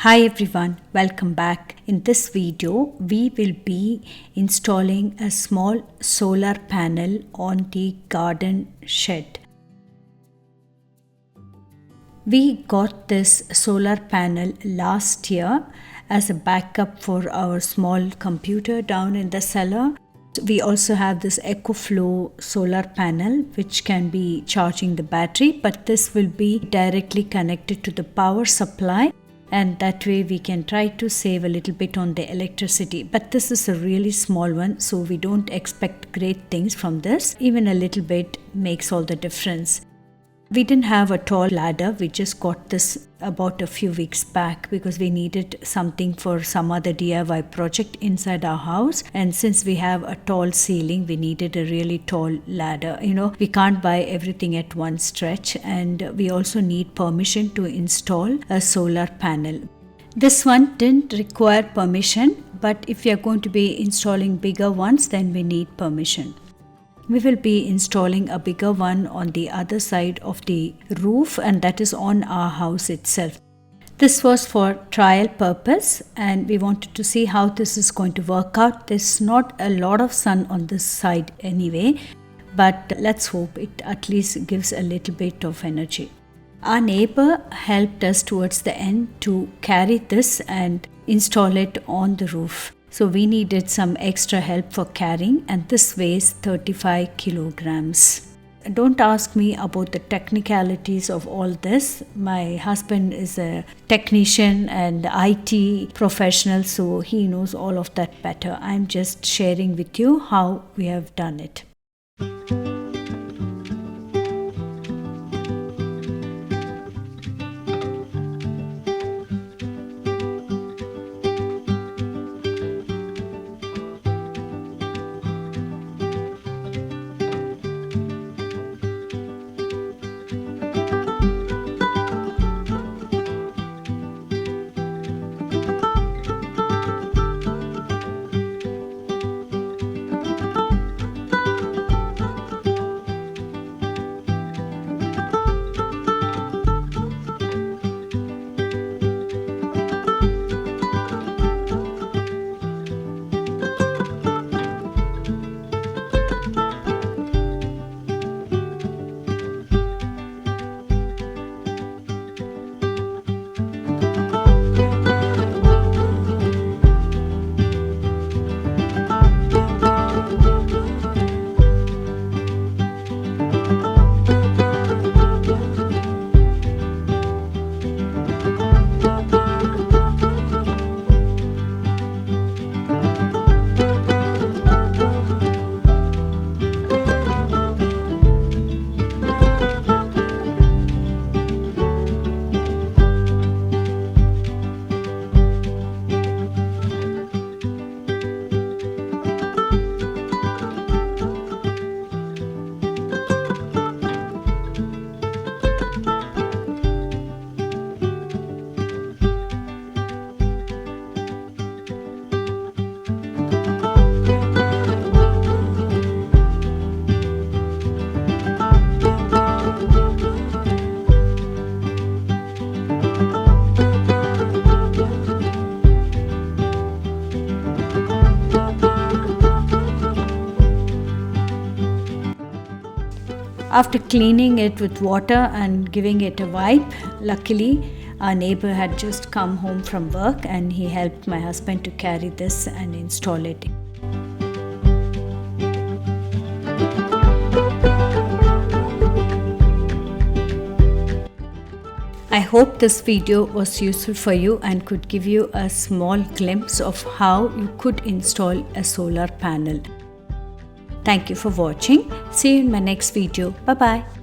Hi everyone, welcome back. In this video, we will be installing a small solar panel on the garden shed. We got this solar panel last year as a backup for our small computer down in the cellar. We also have this EcoFlow solar panel which can be charging the battery, but this will be directly connected to the power supply. And that way we can try to save a little bit on the electricity. But this is a really small one, so we don't expect great things from this. Even a little bit makes all the difference. We didn't have a tall ladder. We just got this about a few weeks back because we needed something for some other DIY project inside our house. And since we have a tall ceiling, we needed a really tall ladder. We can't buy everything at one stretch, and we also need permission to install a solar panel. This one didn't require permission, but if you're going to be installing bigger ones, then we need permission. We will be installing a bigger one on the other side of the roof, and that is on our house itself. This was for trial purpose, and we wanted to see how this is going to work out. There's not a lot of sun on this side anyway, but let's hope it at least gives a little bit of energy. Our neighbor helped us towards the end to carry this and install it on the roof. So we needed some extra help for carrying, and this weighs 35 kilograms. Don't ask me about the technicalities of all this. My husband is a technician and IT professional, so he knows all of that better. I'm just sharing with you how we have done it. After cleaning it with water and giving it a wipe, luckily our neighbor had just come home from work and he helped my husband to carry this and install it. I hope this video was useful for you and could give you a small glimpse of how you could install a solar panel. Thank you for watching. See you in my next video. Bye bye.